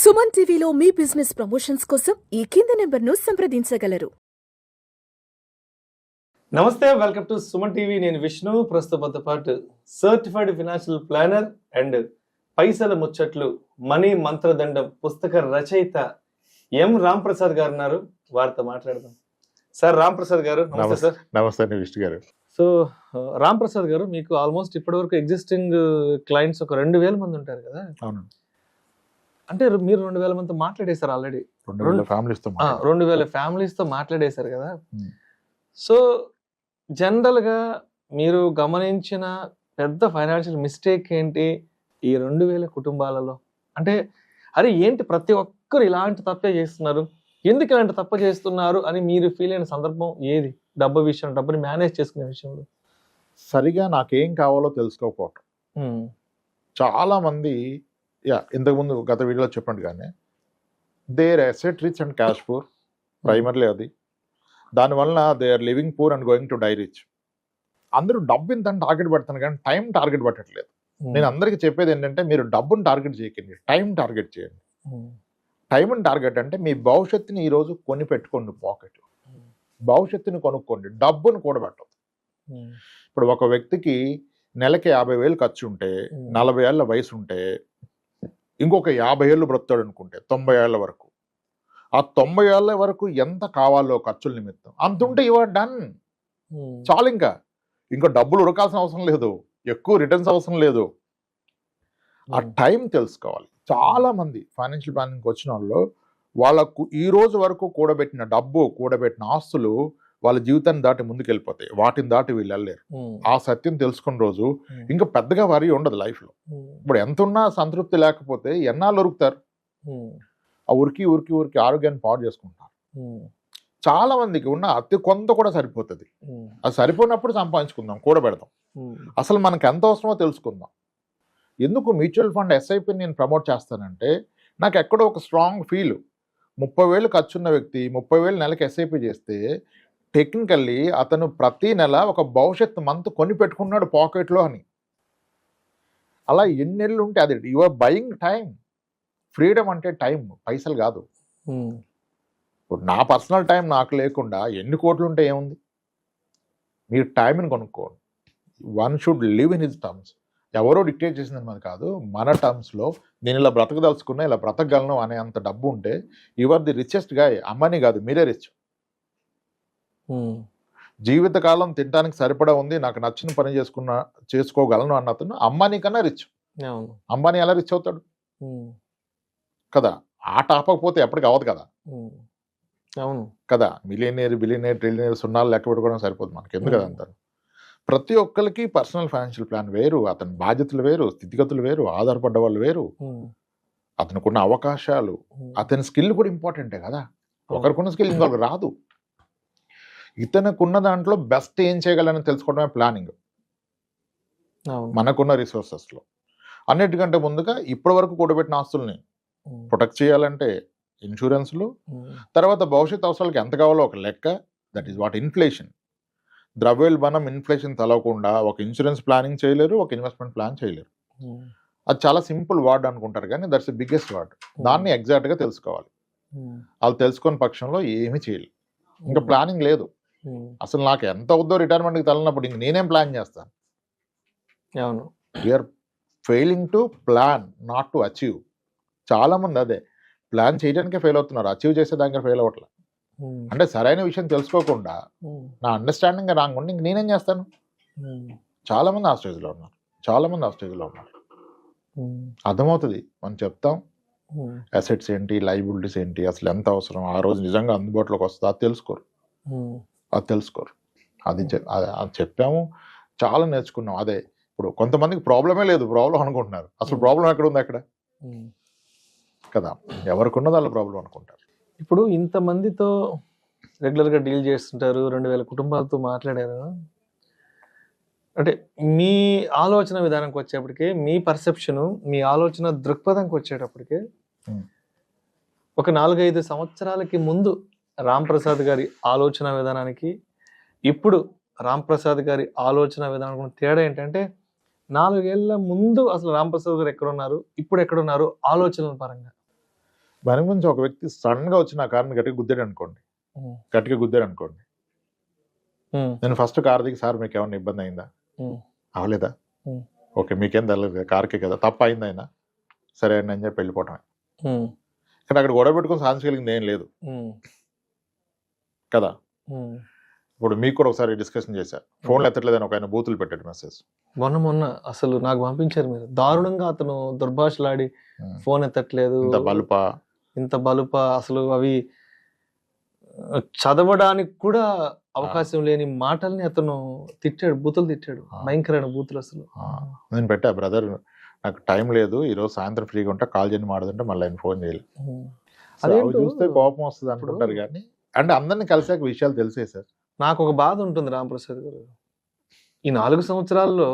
సుమన్ టీవీలో మీ business promotions కోసం ఈ కింది నెంబర్ను సంప్రదించగలరు. నమస్తే, వెల్కమ్ టు సుమన్ టీవీ. నేను విష్ణు. ప్రస్తుతంతో పాటు సర్టిఫైడ్ ఫైనాన్షియల్ ప్లానర్ అండ్ పైసల ముచ్చట్లు మనీ మంత్రదండం పుస్తక రచయిత ఎం రామ్ ప్రసాద్ గారు ఉన్నారు. వారితో మాట్లాడదాం. సార్ రామ్ ప్రసాద్ గారు నమస్తే. సార్ నమస్తే విష్ణు గారు. సో రామ్ ప్రసాద్ గారు, మీకు ఆల్మోస్ట్ ఇప్పటి వరకు ఎగ్జిస్టింగ్ క్లయింట్స్ ఒక 2000 మంది ఉంటారు కదా? అవును. అంటే మీరు 2000 మందితో మాట్లాడేశారు ఆల్రెడీ. 2000 ఫ్యామిలీస్ తో మాట్లాడేశారు కదా? సో జనరల్ గా మీరు గమనించిన పెద్ద ఫైనాన్షియల్ మిస్టేక్ ఏంటి ఈ 2000 కుటుంబాలలో? అంటే అరే ఏంటి ప్రతి ఒక్కరు ఇలాంటి తప్పే చేస్తున్నారు, ఎందుకు ఇలాంటి తప్ప చేస్తున్నారు అని మీరు ఫీల్ అయిన సందర్భం ఏది? డబ్బు విషయం, డబ్బుని మేనేజ్ చేసుకునే విషయంలో సరిగా నాకేం కావాలో తెలుసుకోకపోవటం. చాలా మంది ఇంతకుముందు గత వీడియోలో చెప్పండి, కానీ there asset rich and cash poor, primarily అది. దానివల్ల they are living poor and going to die rich. అందరూ డబ్బు ఇంత టార్గెట్ పెడతాను, కానీ టైం టార్గెట్ పెట్టట్లేదు. నేను అందరికీ చెప్పేది ఏంటంటే, మీరు డబ్బును టార్గెట్ చేయకండి, టైం టార్గెట్ చేయండి. టైంని టార్గెట్ అంటే మీ భవిష్యత్తుని ఈరోజు కొని పెట్టుకోండి, పాకెట్ భవిష్యత్తుని కొనుక్కోండి, డబ్బును కూడబెట్టదు. ఇప్పుడు ఒక వ్యక్తికి నెలకి 50,000 ఖర్చు ఉంటే, 40 ఏళ్ళ వయసు ఉంటే, ఇంకొక 50 ఏళ్ళు బ్రతాడు అనుకుంటే 90 ఏళ్ళ వరకు, ఆ 90 ఏళ్ళ వరకు ఎంత కావాలో ఖర్చుల నిమిత్తం అంత ఉంటే యువర్ డన్, చాలు. ఇంకా డబ్బులు ఉడకాల్సిన అవసరం లేదు, ఎక్కువ రిటర్న్స్ అవసరం లేదు. ఆ టైం తెలుసుకోవాలి. చాలా మంది ఫైనాన్షియల్ ప్లానింగ్కి వచ్చిన వాళ్ళు, వాళ్ళకు ఈ రోజు వరకు కూడబెట్టిన డబ్బు, కూడబెట్టిన ఆస్తులు వాళ్ళ జీవితాన్ని దాటి ముందుకు వెళ్ళిపోతాయి, వాటిని దాటి వీళ్ళు వెళ్ళలేరు. ఆ సత్యం తెలుసుకున్న రోజు ఇంకా పెద్దగా వరి ఉండదు లైఫ్లో. ఇప్పుడు ఎంత ఉన్నా సంతృప్తి లేకపోతే ఎన్నాళ్ళు ఉరుకుతారు? ఆ ఉరికి ఉరికి ఉరికి ఆరోగ్యాన్ని పాడు చేసుకుంటారు. చాలా మందికి ఉన్న అతి కొంత కూడా సరిపోతుంది. అది సరిపోయినప్పుడు సంపాదించుకుందాం, కూడబెడదాం. అసలు మనకు ఎంత అవసరమో తెలుసుకుందాం. ఎందుకు మ్యూచువల్ ఫండ్ ఎస్ఐపిని నేను ప్రమోట్ చేస్తానంటే, నాకు ఎక్కడో ఒక స్ట్రాంగ్ ఫీల్. 30,000 ఖర్చున్న వ్యక్తి 30,000 నెలకి ఎస్ఐపి చేస్తే, టెక్నికల్లీ అతను ప్రతి నెల ఒక భవిష్యత్తు మంత్ కొని పెట్టుకున్నాడు పాకెట్లో అని. అలా ఎన్ని నెలలు ఉంటే అది you are buying time. Freedom అంటే టైం, పైసలు కాదు. ఇప్పుడు నా పర్సనల్ టైం నాకు లేకుండా ఎన్ని కోట్లు ఉంటే ఏముంది? మీరు టైంని కొనుక్కోండి. One should live in his terms. ఎవరో డిక్టేట్ చేసింది మనది కాదు, మన టర్మ్స్లో నేను ఇలా బ్రతకదలుచుకున్నా, ఇలా బ్రతకగలను అనే అంత డబ్బు ఉంటే you are the richest guy. అమ్మని కాదు, మీరే రిచ్. జీవితకాలం తినడానికి సరిపడా ఉంది, నాకు నచ్చిన పని చేసుకోగలను అన్న అతను అంబానీ కన్నా రిచ్. అంబానీ ఎలా రిచ్ అవుతాడు కదా? ఆట ఆపకపోతే ఎప్పటికి అవ్వదు కదా. అవును కదా, మిలియనేర్ బిలియనేర్ ట్రిలియనేర్ సున్నాలు లెక్క పెట్టుకోవడం సరిపోదు మనకి, ఎందుకు కదా అంటారు. ప్రతి ఒక్కరికి పర్సనల్ ఫైనాన్షియల్ ప్లాన్ వేరు, అతని బాధ్యతలు వేరు, స్థితిగతులు వేరు, ఆధారపడ్డ వాళ్ళు వేరు, అతనుకున్న అవకాశాలు, అతని స్కిల్ కూడా ఇంపార్టెంటే కదా. ఒకరికున్న స్కిల్ ఇంకొకరికి రాదు. ఇతనుకున్న దాంట్లో బెస్ట్ ఏం చేయగలని తెలుసుకోవడమే ప్లానింగ్. మనకున్న రిసోర్సెస్లో అన్నిటికంటే ముందుగా ఇప్పటి వరకు కూడబెట్టిన ఆస్తుల్ని ప్రొటెక్ట్ చేయాలంటే ఇన్సూరెన్స్లు, తర్వాత భవిష్యత్ అవసరాలకి ఎంత కావాలో ఒక లెక్క, దట్ ఈస్ వాట్ ఇన్ఫ్లేషన్. ద్రవ్యోల్బణం, ఇన్ఫ్లేషన్ తలవకుండా ఒక ఇన్సూరెన్స్ ప్లానింగ్ చేయలేరు, ఒక ఇన్వెస్ట్మెంట్ ప్లాన్ చేయలేరు. అది చాలా సింపుల్ వర్డ్ అనుకుంటారు, కానీ దట్స్ ది బిగ్గెస్ట్ వర్డ్. దాన్ని ఎగ్జాక్ట్గా తెలుసుకోవాలి. వాళ్ళు తెలుసుకున్న పక్షంలో ఏమీ చేయలేరు. ఇంకా ప్లానింగ్ లేదు. అసలు నాకు ఎంత అవుద్దో రిటైర్మెంట్కి తగినప్పుడు ఇంక నేనేం ప్లాన్ చేస్తాను? We are failing to plan, not to achieve. చాలా మంది అదే ప్లాన్ చేయడానికే ఫెయిల్ అవుతున్నారు, అచీవ్ చేసేదానికి ఫెయిల్ అవ్వట్లేదు. అంటే సరైన విషయం తెలుసుకోకుండా నా అండర్స్టాండింగ్ రాంగ్ ఉండి ఇంక నేనేం చేస్తాను? చాలా మంది ఆ స్టేజ్లో ఉన్నారు. అర్థమవుతుంది, మనం చెప్తాం అసెట్స్ ఏంటి, లైబిలిటీస్ ఏంటి, అసలు ఎంత అవసరం, ఆ రోజు నిజంగా అందుబాటులోకి వస్తుందో అది తెలుసుకోరు. అది చెప్పాము, చాలా నేర్చుకున్నాం. అదే ఇప్పుడు కొంతమందికి ప్రాబ్లమే లేదు, ప్రాబ్లం అనుకుంటున్నారు. అసలు ప్రాబ్లం ఎక్కడ ఉంది అక్కడ కదా? ఎవరికి ఉన్నది వాళ్ళ ప్రాబ్లం అనుకుంటారు. ఇప్పుడు ఇంతమందితో రెగ్యులర్గా డీల్ చేస్తుంటారు, 2000 కుటుంబాలతో మాట్లాడారు. అంటే మీ ఆలోచన విధానంకి వచ్చేప్పటికే, మీ పర్సెప్షను, మీ ఆలోచన దృక్పథంకి వచ్చేటప్పటికే ఒక 4-5 సంవత్సరాలకి ముందు రామ్ ప్రసాద్ గారి ఆలోచన విధానానికి ఇప్పుడు రామ్ ప్రసాద్ గారి ఆలోచన విధానం తేడా ఏంటంటే, 4 ఏళ్ల ముందు అసలు రామ్ ప్రసాద్ గారు ఎక్కడున్నారు, ఇప్పుడు ఎక్కడున్నారు ఆలోచనల పరంగా? దాని గురించి ఒక వ్యక్తి సడన్ గా వచ్చి నా కార్ని గట్టిగా గుద్దాడు అనుకోండి, నేను ఫస్ట్ కార్ దిగి సార్ మీకు ఏమన్నా ఇబ్బంది అయిందా, అవలేదా, ఓకే మీకేం తెలియదు కార్కే కదా, తప్ప అయింది అయినా సరే అండి అని చెప్పి వెళ్ళిపోవటమే. కానీ అక్కడ గొడవ పెట్టుకుని సాధించగలిగింది ఏం లేదు కదా. ఇప్పుడు మీకు కూడా ఒకసారి డిస్కషన్ చేశారు, ఫోన్లు ఎత్తట్లేదని ఒక ఆయన బూతులు పెట్టాడు మెసేజ్ మొన్న అసలు నాకు పంపించారు మీరు, దారుణంగా అతను దుర్భాషలాడి ఫోన్ ఎత్తట్లేదు, ఇంత బలుప అసలు అవి చదవడానికి కూడా అవకాశం లేని మాటల్ని అతను తిట్టాడు, బూతులు తిట్టాడు, భయంకరమైన బూతులు. అసలు నేను పెట్టా, బ్రదర్ నాకు టైం లేదు ఈరోజు సాయంత్రం ఫ్రీగా ఉంటా కాల్ చేయని మాడదంటే మళ్ళీ ఆయన ఫోన్ చేయాలి. అదే చూస్తే కోపం వస్తుంది అనుకుంటారు కానీ అంటే అందరినీ కలిసాక విషయాలు తెలిసే సార్. నాకు ఒక బాధ ఉంటుంది రాంప్రసాద్ గారు, ఈ 4 సంవత్సరాల్లో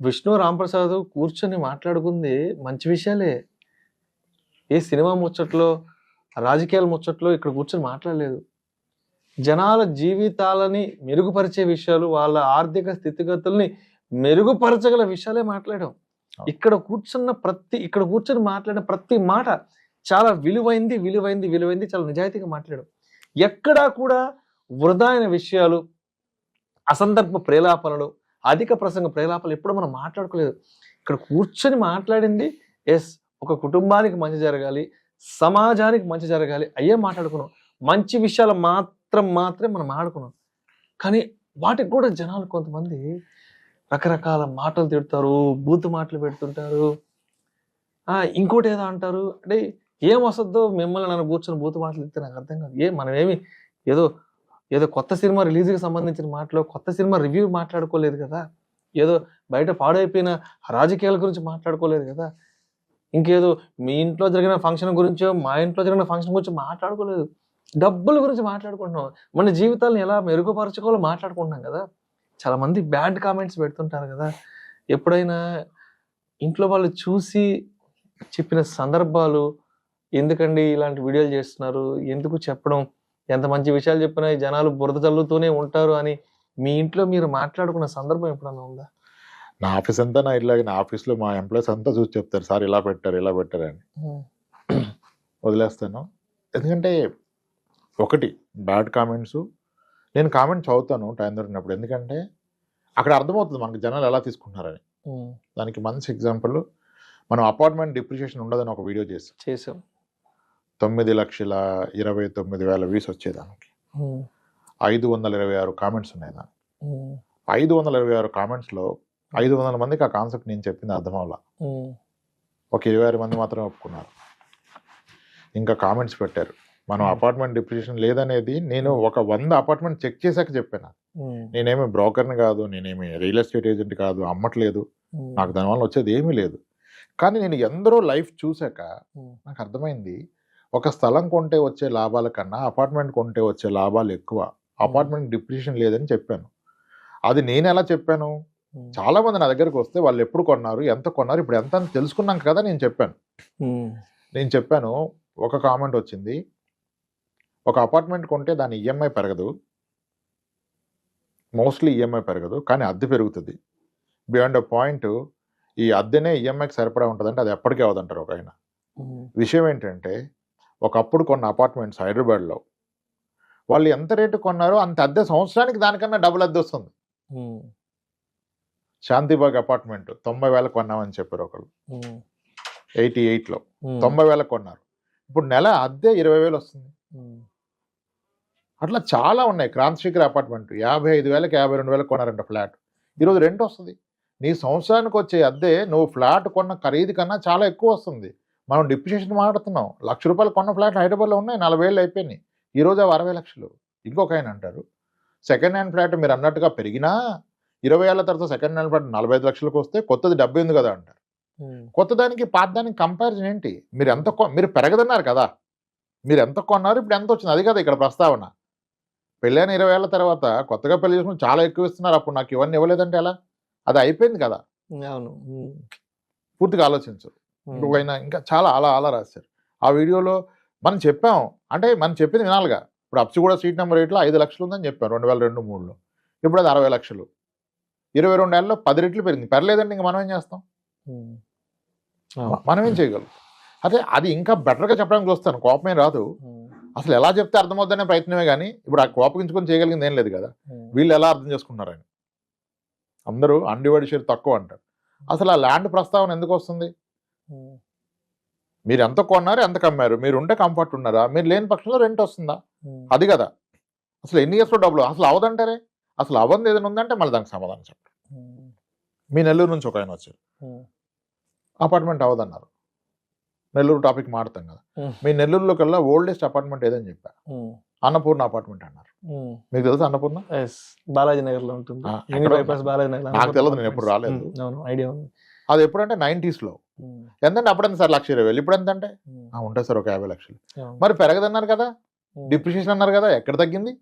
విష్ణు రాంప్రసాద్ కూర్చొని మాట్లాడుకుంది మంచి విషయాలే, ఏ సినిమా ముచ్చట్లో రాజకీయాల ముచ్చట్లో ఇక్కడ కూర్చొని మాట్లాడలేదు. జనాల జీవితాలని మెరుగుపరిచే విషయాలు, వాళ్ళ ఆర్థిక స్థితిగతుల్ని మెరుగుపరచగల విషయాలే మాట్లాడాం. ఇక్కడ కూర్చొని మాట్లాడిన ప్రతి మాట చాలా విలువైంది, చాలా నిజాయితీగా మాట్లాడాం. ఎక్కడా కూడా వృధా అయిన విషయాలు, అసందర్భ ప్రేలాపనలు, అధిక ప్రసంగ ప్రేలాపనలు ఎప్పుడు మనం మాట్లాడుకోలేదు. ఇక్కడ కూర్చొని మాట్లాడింది ఒక కుటుంబానికి మంచి జరగాలి, సమాజానికి మంచి జరగాలి అయ్యే మాట్లాడుకున్నాం. మంచి విషయాలు మాత్రమే మనం ఆడుకున్నాం. కానీ వాటికి కూడా జనాలు కొంతమంది రకరకాల మాటలు తిడతారు, బూతు మాటలు పెడుతుంటారు, ఇంకోటి ఏదో అంటారు. అంటే ఏం వస్తుందో మిమ్మల్ని నన్ను కూర్చొని బూతు మాటలు తిడితే నాకు అర్థం కాదు. మనమేమి ఏదో కొత్త సినిమా రిలీజ్కి సంబంధించిన మాటలు, కొత్త సినిమా రివ్యూ మాట్లాడుకోలేదు కదా, ఏదో బయట పాడైపోయిన రాజకీయాల గురించి మాట్లాడుకోలేదు కదా, ఇంకేదో మీ ఇంట్లో జరిగిన ఫంక్షన్ గురించో మా ఇంట్లో జరిగిన ఫంక్షన్ గురించి మాట్లాడుకోలేదు, డబ్బుల గురించి మాట్లాడుకుంటున్నాం, మన జీవితాలను ఎలా మెరుగుపరచుకోవాలో మాట్లాడుకుంటున్నాం కదా. చాలా మంది బ్యాడ్ కామెంట్స్ పెడుతుంటారు కదా. ఎప్పుడైనా ఇంట్లో వాళ్ళు చూసి చెప్పిన సందర్భాలు, ఎందుకండి ఇలాంటి వీడియోలు చేస్తున్నారు, ఎందుకు చెప్పడం, ఎంత మంచి విషయాలు చెప్పినా ఈ జనాలు బురద చల్లుతూనే ఉంటారు అని మీ ఇంట్లో మీరు మాట్లాడుకున్న సందర్భం ఎప్పుడన్నా ఉందా? నా ఆఫీస్ అంతా నా ఇలాగే, నా ఆఫీస్లో మా ఎంప్లాయీస్ అంతా చూసి చెప్తారు సార్ ఇలా పెట్టారు అని. వదిలేస్తాను. ఎందుకంటే ఒకటి బ్యాడ్ కామెంట్స్, నేను కామెంట్ చదువుతాను టైం దొరికినప్పుడు, ఎందుకంటే అక్కడ అర్థమవుతుంది మనకి జనాలు ఎలా తీసుకుంటున్నారని. దానికి మంచి ఎగ్జాంపుల్, మనం అపార్ట్మెంట్ డిప్రిషియేషన్ ఉండదని ఒక వీడియో చేసాం. 9,29,000 వ్యూస్ వచ్చేదానికి 526 కామెంట్స్ ఉన్నాయి. దానికి 526 కామెంట్స్లో 500 మందికి ఆ కాన్సెప్ట్ నేను చెప్పింది అర్థం అవ్వాల, ఒక 26 మంది మాత్రమే ఒప్పుకున్నారు. ఇంకా కామెంట్స్ పెట్టారు మనం అపార్ట్మెంట్ డిప్రిషియేషన్ లేదనేది. నేను ఒక 100 అపార్ట్మెంట్ చెక్ చేశాక చెప్పాను. నేనేమి బ్రోకర్ని కాదు, నేనేమి రియల్ ఎస్టేట్ ఏజెంట్ కాదు, అమ్మట్లేదు, నాకు దానివల్ల వచ్చేది ఏమీ లేదు. కానీ నేను ఎందరో లైఫ్ చూశాక నాకు అర్థమైంది, ఒక స్థలం కొంటే వచ్చే లాభాల కన్నా అపార్ట్మెంట్ కొంటే వచ్చే లాభాలు ఎక్కువ, అపార్ట్మెంట్ డిప్రిషియేషన్ లేదని చెప్పాను. అది నేను ఎలా చెప్పాను, చాలా మంది నా దగ్గరకు వస్తే వాళ్ళు ఎప్పుడు కొన్నారు, ఎంత కొన్నారు, ఇప్పుడు ఎంత అని తెలుసుకున్నాం కదా నేను చెప్పాను. ఒక కామెంట్ వచ్చింది, ఒక అపార్ట్మెంట్ కొంటే దాని ఈఎంఐ పెరగదు, మోస్ట్లీ ఈఎంఐ పెరగదు, కానీ అద్దె పెరుగుతుంది. బియాండ్ అ పాయింట్ ఈ అద్దెనే ఈఎంఐకి సరిపడా ఉంటుందంటే అది ఎప్పటికీ అవదంటారు ఒక ఆయన. విషయం ఏంటంటే ఒకప్పుడు కొన్న అపార్ట్మెంట్స్ హైదరాబాద్లో వాళ్ళు ఎంత రేటు కొన్నారో అంత అద్దె సంవత్సరానికి దానికన్నా డబుల్ అద్దె వస్తుంది. శాంతిబాగ్ అపార్ట్మెంట్ 90,000 కొన్నామని చెప్పారు ఒకళ్ళు, 88లో 90,000 కొన్నారు, ఇప్పుడు నెల అద్దె 20,000 వస్తుంది. అట్లా చాలా ఉన్నాయి. క్రాంతిశేఖర్ అపార్ట్మెంట్ 55,000కి 52,000 కొన్నారంట ఫ్లాట్, ఈరోజు రెంట్ వస్తుంది. నీ సంవత్సరానికి వచ్చే అద్దె నువ్వు ఫ్లాట్ కొన్న ఖరీదు కన్నా చాలా ఎక్కువ వస్తుంది. మనం డిప్రిషియేషన్ మాట్లాడుతున్నాం, ₹1,00,000 కొన్న ఫ్లాట్ హైదరాబాద్లో ఉన్నాయి, 40 ఏళ్ళు అయిపోయినాయి, ఈరోజు 60 లక్షలు. ఇంకొక ఆయన అంటారు సెకండ్ హ్యాండ్ ఫ్లాట్ మీరు అన్నట్టుగా పెరిగినా 20 ఏళ్ళ తర్వాత సెకండ్ హ్యాండ్ ఫ్లాట్ 45 లక్షలకు వస్తే కొత్తది 70 ఉంది కదా అంటారు. కొత్తదానికి పాతదానికి కంపారిజన్ ఏంటి? మీరు పెరగదన్నారు కదా, మీరు ఎంత కొన్నారు, ఇప్పుడు ఎంత వచ్చింది, అది కదా ఇక్కడ ప్రస్తావన. పెళ్ళైన 20 ఏళ్ళ తర్వాత కొత్తగా పెళ్లి చేసుకుని చాలా ఎక్కువ ఇస్తున్నారు, అప్పుడు నాకు ఇవన్నీ ఇవ్వలేదంటే ఎలా? అది అయిపోయింది కదా. పూర్తిగా ఆలోచించు. ఇంకొకైనా ఇంకా చాలా అలా రాశారు. ఆ వీడియోలో మనం చెప్పాం, అంటే మనం చెప్పింది వినాలిగా. ఇప్పుడు అప్సిగూడ స్ట్రీట్ నెంబర్ 8లో 5 లక్షలు ఉందని చెప్పాం 2002-03లో, ఇప్పుడు అది 60 లక్షలు. 22 ఏళ్ళలో 10 రెట్లు పెరిగింది. పెరలేదంటే ఇంక మనం ఏం చేస్తాం? మనం ఏం చేయగలం? అదే అది ఇంకా బెటర్గా చెప్పడానికి చూస్తాను, కోపమే రాదు. అసలు ఎలా చెప్తే అర్థమవుద్దనే ప్రయత్నమే కానీ ఇప్పుడు ఆ కోపగించుకొని చేయగలిగింది ఏం లేదు కదా. వీళ్ళు ఎలా అర్థం చేసుకుంటున్నారని అందరూ అన్డివైడెడ్ షేర్ తక్కువ అంటారు. అసలు ఆ ల్యాండ్ ప్రస్తావన ఎందుకు వస్తుంది? మీరు ఎంత కొన్నారు, ఎంత కమ్మారు, మీరు ఉంటే కంఫర్ట్ ఉన్నారా, మీరు లేని పక్షంలో రెంట్ వస్తుందా, అది కదా. అసలు ఎన్ని ఇయర్స్లో డబ్బులు అసలు అవదంటారే, అసలు అవ్వదు ఏదైనా ఉందంటే మళ్ళీ దానికి సమాధానం చెప్పండి. మీ నెల్లూరు నుంచి ఒక ఆయన వచ్చారు, అపార్ట్మెంట్ అవ్వదన్నారు. నెల్లూరు టాపిక్ మాడతాం కదా. మీ నెల్లూరులో కల్లా ఓల్డెస్ట్ అపార్ట్మెంట్ ఏదని చెప్పా, అన్నపూర్ణ అపార్ట్మెంట్ అన్నారు. మీకు తెలుసా అన్నపూర్ణ? బాలాజీ నగర్ లో ఉంటుంది. నాకు తెలియదు, నేను ఎప్పుడు రాలేదు. ఐడియా ఉంది. అది ఎప్పుడంటే 90s లో. ఎంతంటే అప్పుడెంత సార్ 1,20,000, ఇప్పుడు ఎంత అంటే ఉంటుంది సార్ ఒక 50 లక్షలు. మరి పెరగదన్నారు కదా, డిప్రిషియేషన్ అన్నారు కదా, ఎక్కడ తగ్గింది?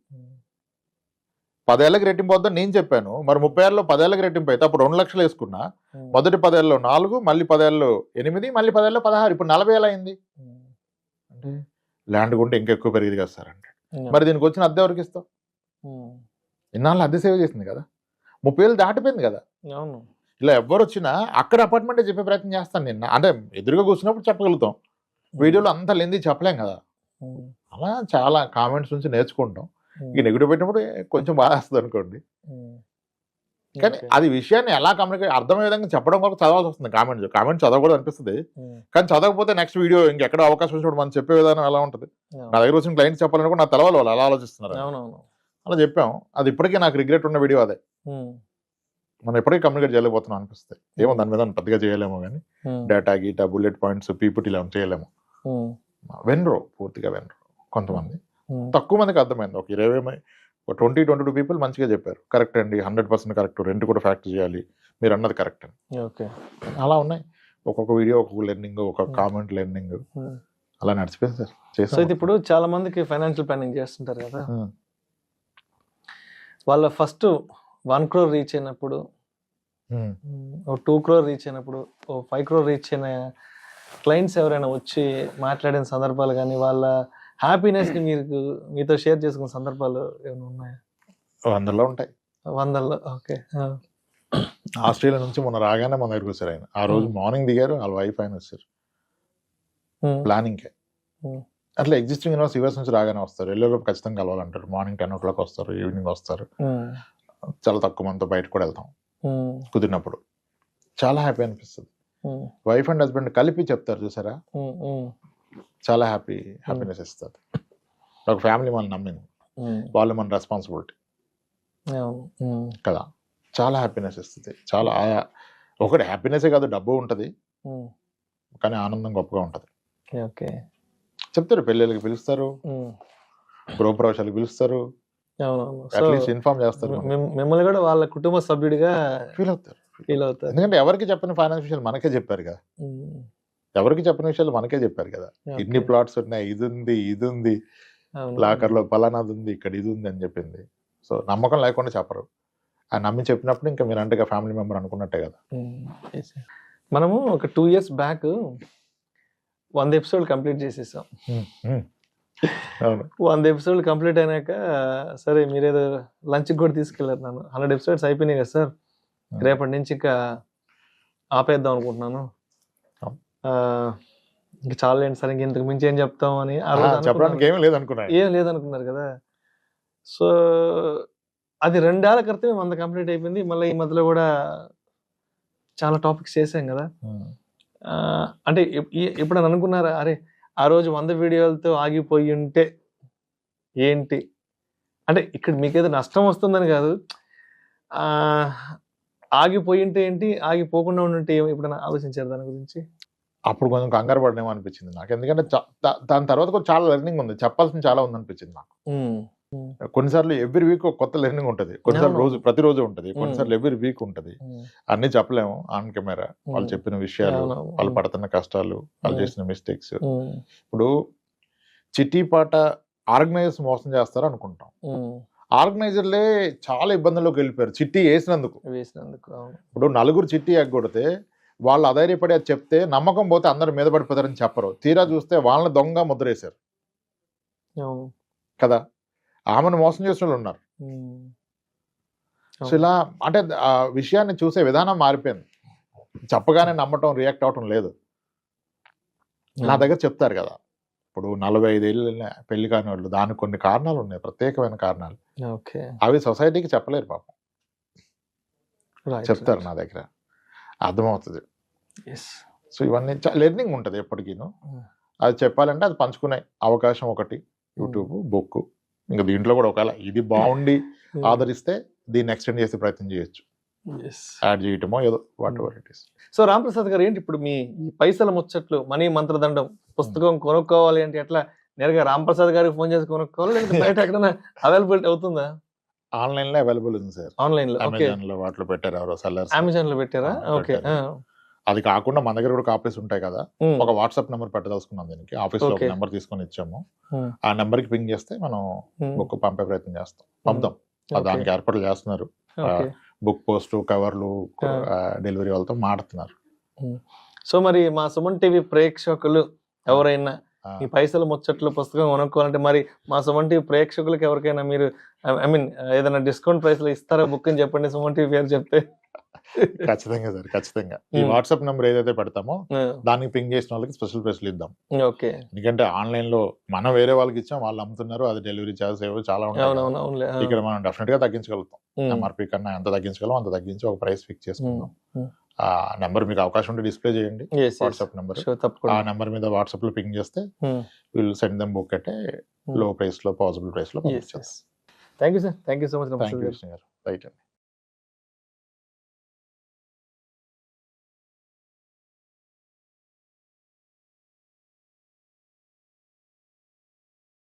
10 ఏళ్ళకి రెట్టింపు అవుతుందని నేను చెప్పాను. మరి 30 ఏళ్ళలో 10 ఏళ్ళకి రెట్టింపు అయితే అప్పుడు 2 లక్షలు వేసుకున్నా, మొదటి 10 ఏళ్ళలో 4, మళ్ళీ 10 ఏళ్ళలో 8, మళ్ళీ 10 ఏళ్ళలో 16, ఇప్పుడు 40,000 అయింది. అంటే ల్యాండ్ కొంటే ఇంకా ఎక్కువ పెరిగింది కదా సార్ అంటే. మరి దీనికి వచ్చిన అద్దె ఎవరికి ఇస్తాం? ఇన్నాళ్ళు అద్దె సేవ్ చేసింది కదా, 30 ఏళ్ళు దాటిపోయింది కదా. ఇలా ఎవరు వచ్చినా అక్కడ అపార్ట్మెంటే చెప్పే ప్రయత్నం చేస్తాను. నిన్న అంటే ఎదురుగా కూర్చున్నప్పుడు చెప్పగలుగుతాం, వీడియోలో అంత లెంది చెప్పలేం కదా. అలా చాలా కామెంట్స్ నుంచి నేర్చుకుంటాం. ఈ నెగిటివ్ పెట్టినప్పుడు కొంచెం బాధ వస్తుంది అనుకోండి, కానీ అది విషయాన్ని ఎలా కమ్యూనికేట్ అర్థమయ్యే విధంగా చెప్పడం వరకు చదవాల్సి వస్తుంది. కామెంట్ చదవకూడదు అనిపిస్తుంది, కానీ చదవకపోతే నెక్స్ట్ వీడియో ఇంకెక్కడ అవకాశం వచ్చినప్పుడు మనం చెప్పే విధానం ఎలా ఉంటుంది. నా దగ్గర వచ్చిన క్లయింట్స్ చెప్పాలని కూడా నాకు తెలవాలి వాళ్ళు అలా ఆలోచిస్తున్నారు. అలా చెప్పాం. అది ఇప్పటికీ నాకు రిగ్రెట్ ఉన్న వీడియో అదే. మనం ఎప్పటికీ కమ్యూనికేట్ చేయలేకపోతున్నాం అనిపిస్తుంది. ఏమో దాని మీద పెద్దగా చేయలేము, కానీ డేటా గీటా బుల్లెట్ పాయింట్స్ పీపీటీ ఇలా చేయలేము. వెన్రో పూర్తిగా వెన్రో. కొంతమంది తక్కువ మందికి అర్థమైంది, ఒక 20-22 పీపుల్ మంచిగా చెప్పారు, కరెక్ట్ అండి, 100% కరెక్ట్, రెంట్ కూడా ఫ్యాక్టర్ చేయాలి, మీరు అన్నది కరెక్ట్ అని. అలా ఉన్నాయి. ఒక్కొక్క వీడియో ఒక్కొక్క లెర్నింగ్, ఒక్కొక్క కామెంట్ లెర్నింగ్, అలా నడిచిపోయింది సార్. చేస్తాం. ఇప్పుడు చాలా మందికి ఫైనాన్షియల్ ప్లానింగ్ చేస్తుంటారు కదా, వాళ్ళ ఫస్ట్ 1 crore రీచ్ అయినప్పుడు, 2 crore రీచ్ అయినప్పుడు, 5 crore రీచ్ అయిన క్లయింట్స్ ఎవరైనా వచ్చి మాట్లాడిన సందర్భాలు కానీ, వాళ్ళ హ్యాపీనెస్ ని మీతో షేర్ చేసుకున్న సందర్భాలు ఏమైనా ఉన్నాయా? 100లో ఉంటాయి. 100లో. ఓకే. ఆస్ట్రేలియా నుంచి మొన్న రాగానే మన దగ్గరికి వచ్చారు ఆయన. ఆ రోజు మార్నింగ్ దిగారు, వాళ్ళ వైఫ్ ఆయన వచ్చారు ప్లానింగ్ కే. అట్లా ఎగ్జిస్టింగ్ యూనివర్స్ యూఎస్ నుంచి రాగానే వస్తారు, ఎల్లోగా ఖచ్చితంగా కలవాలంటారు. మార్నింగ్ 10 o'clock వస్తారు, ఈవినింగ్ వస్తారు. చాలా తక్కువ మందితో బయట కూడా వెళ్తాం కుదిరినప్పుడు. చాలా హ్యాపీ అనిపిస్తుంది. వైఫ్ అండ్ హస్బెండ్ కలిపి చెప్తారు చూసారా, చాలా హ్యాపీనెస్ ఇస్తుంది. ఒక ఫ్యామిలీ మనం నమ్మింది, వాళ్ళు మన రెస్పాన్సిబిలిటీ కదా, చాలా హ్యాపీనెస్ ఇస్తుంది. చాలా ఒకటి హ్యాపీనెసే కాదు, డబ్బు ఉంటుంది, కానీ ఆనందం గొప్పగా ఉంటుంది. చెప్తారు, పెళ్ళిళ్ళకి పిలుస్తారు, గృహప్రవేశాలకు పిలుస్తారు, అట్లీస్ట్ ఇన్ఫార్మ్ చేస్తారు, మిమ్మల్ని కూడా వాళ్ళ కుటుంబ సభ్యుడిగా ఫీల్ అవుతారు. ఎందుకంటే ఎవరికి చెప్పిన ఫైనాన్స్ విషయాలు మనకే చెప్పారు కదా, ఎవరికి చెప్పిన విషయాలు మనకే చెప్పారు కదా. ఇన్ని ప్లాట్స్ ఉన్నాయి, ఇది ఉంది లాకర్లో పలానాది ఉంది, ఇక్కడ ఇది ఉంది అని చెప్పింది. సో నమ్మకం లేకుండా చెప్పరు. ఆ నమ్మి చెప్పినప్పుడు ఇంకా మీరు అంటే ఫ్యామిలీ మెంబర్ అనుకున్నట్టే కదా. మనము ఒక 2 years బ్యాక్ 100 episodes కంప్లీట్ చేసేసాం. 100 episodes కంప్లీట్ అయినాక సరే మీరేదో లంచ్కి కూడా తీసుకెళ్ళారు నన్ను. 100 episodes అయిపోయినాయి కదా సార్, రేపటి నుంచి ఇంకా ఆపేద్దాం అనుకుంటున్నాను, ఇంకా చాలా ఏంటి సార్, ఇంతకు మించి ఏం చెప్తాం అని చెప్పడానికి ఏం లేదనుకున్నారు కదా. సో అది 2 ఏళ్ల క్రితమే 100 కంప్లీట్ అయిపోయింది. మళ్ళీ ఈ మధ్యలో కూడా చాలా టాపిక్స్ చేసాం కదా. అంటే ఇప్పుడు అనుకున్నారా, అరే ఆ రోజు 100 వీడియోలతో ఆగిపోయి ఉంటే ఏంటి అంటే, ఇక్కడ మీకేదో నష్టం వస్తుందని కాదు, ఆగిపోయి ఉంటే ఏంటి, ఆగిపోకుండా ఉంటే ఏమి, ఎప్పుడైనా ఆలోచించారు దాని గురించి? అప్పుడు కొంచెం కంగారు పడనేమో అనిపించింది నాకు, ఎందుకంటే దాని తర్వాత కూడా చాలా లెర్నింగ్ ఉంది, చెప్పాల్సింది చాలా ఉంది అనిపించింది నాకు. కొన్నిసార్లు ఎవ్రీ వీక్ ఒక కొత్త లెర్నింగ్ ఉంటుంది, కొన్నిసార్లు ప్రతిరోజు ఉంటుంది, కొన్నిసార్లు ఎవ్రీ వీక్ ఉంటుంది. అన్ని చెప్పలేము ఆన్ కెమెరా. వాళ్ళు చెప్పిన విషయాలు, వాళ్ళు పడుతున్న కష్టాలు, వాళ్ళు చేసిన మిస్టేక్స్. ఇప్పుడు చిట్టి పాట ఆర్గనైజర్స్ మోసం చేస్తారు అనుకుంటాం, ఆర్గనైజర్లే చాలా ఇబ్బందుల్లోకి వెళ్ళిపోయారు చిట్టి వేసినందుకు. ఇప్పుడు 4 చిట్టి ఎగ్గొడితే వాళ్ళు అధైర్యపడి అది చెప్తే నమ్మకం పోతే అందరు మీద పడిపోతారని చెప్పరు, తీరా చూస్తే వాళ్ళని దొంగ ముద్రేశారు కదా. ఆమెను మోసం చేసిన వాళ్ళు ఉన్నారు. సో ఇలా అంటే ఆ విషయాన్ని చూసే విధానం మారిపోయింది. చెప్పగానే నమ్మటం, రియాక్ట్ అవటం లేదు. నా దగ్గర చెప్తారు కదా, ఇప్పుడు 45 ఏళ్ళు పెళ్లి కాని వాళ్ళు, దానికి కొన్ని కారణాలు ఉన్నాయి, ప్రత్యేకమైన కారణాలు. ఓకే. అవి సొసైటీకి చెప్పలేరు పాపం, రైట్. చెప్తారు నా దగ్గర, అర్థమవుతుంది. ఎస్. సో ఇవన్నీ లెర్నింగ్ ఉంటుంది ఎప్పటికీను. Hmm. అది చెప్పాలంటే అది పంచుకునే అవకాశం ఒకటి, యూట్యూబ్, బుక్. ఇంకా దీంట్లో కూడా ఒకవేళ ఇది బాగుండి ఆదరిస్తే దీన్ని ఎక్స్టెండ్ చేసే ప్రయత్నం చేయొచ్చు, ఎస్. యాడ్ చేయటమో ఏదో what ever it is. So Ramprasad గారు, ఏంటి ఇప్పుడు మీ ఈ పైసల ముచ్చట్లు, మనీ మంత్రదండం పుస్తకం కొనుక్కోవాలి అంటే ఎట్లా, నేరుగా రాంప్రసాద్ గారికి ఫోన్ చేసి కొనుక్కోవాలి, లేకపోతే బయట ఎక్కడైనా అవైలబిలిటీ అవుతుందా? ఆన్లైన్ లో అవైలబుల్ ఉంది సార్, ఆన్లైన్ లో. ఓకే. అమెజాన్ లో వాటిలో పెట్టారు ఎవరో సెల్లర్స్. అమెజాన్ లో పెట్టారా? ఓకే. అది కాకుండా మన దగ్గర కూడా కాపీస్ ఉంటాయి కదా, ఒక వాట్సాప్ నెంబర్ పెట్టదలుచుకున్నాం దీనికి. ఆఫీస్ లో ఒక Okay. నెంబర్ తీసుకొని ఇచ్చాము, Hmm. ఆ నెంబర్ కి పింగ్ చేస్తే మనం బుక్ పంపే ప్రయత్నం చేస్తాం, పంపుతాం. దానికి ఏర్పాట్లు చేస్తున్నారు, ఓకే. బుక్ పోస్ట్, కవర్లు, డెలివరీ వాళ్ళతో మాడుతున్నారు. సో మరి మా సుమన్ టీవీ ప్రేక్షకులు ఎవరైనా ఆ, ఈ పైసల ముచ్చట్లు పుస్తకం కొనుక్కోవాలంటే మరి మా సుమన్ టీవీ ప్రేక్షకులకి ఎవరికైనా మీరు ఐ మీన్ ఏదైనా డిస్కౌంట్ ప్రైస్ లో ఇస్తారా? బుక్ అని చెప్పండి, సుమన్ టీవీ పేరు చెప్తే. ఖచ్చితంగా సార్, ఖచ్చితంగా. ఈ వాట్సాప్ నెంబర్ ఏదైతే పెడతామో దానికి పింగ్ చేసిన వాళ్ళకి స్పెషల్ ప్రైస్లు ఇద్దాం. ఓకే. ఎందుకంటే ఆన్లైన్ లో మనం వేరే వాళ్ళకి ఇచ్చాం, వాళ్ళు అమ్ముతున్నారు, అది డెలివరీ చార్జెస్ ఏవో చాలా ఉంటాయి కదా. అవునవును, అవునులే. ఇక్కడ మనం డెఫినెట్ గా తగ్గించగలుగుతాం, ఎంఆర్పి కన్నా ఎంత తగ్గించగలం అంత తగ్గించి ఒక ప్రైస్ ఫిక్స్ చేసుకుందాం. ఆ నెంబర్ మీకు అవకాశం ఉంటే డిస్ప్లే చేయండి, వాట్సాప్ నెంబర్. ఆ తప్పకుండా. నెంబర్ మీద వాట్సాప్ లో పింగ్ చేస్తే విల్ సెండ్ దెమ్ బుక్ అంటే లో ప్రైస్ లో, పాసిబుల్ ప్రైస్ లో పంపించారు. Thank you sir, thank you so much. Thank you right అండి.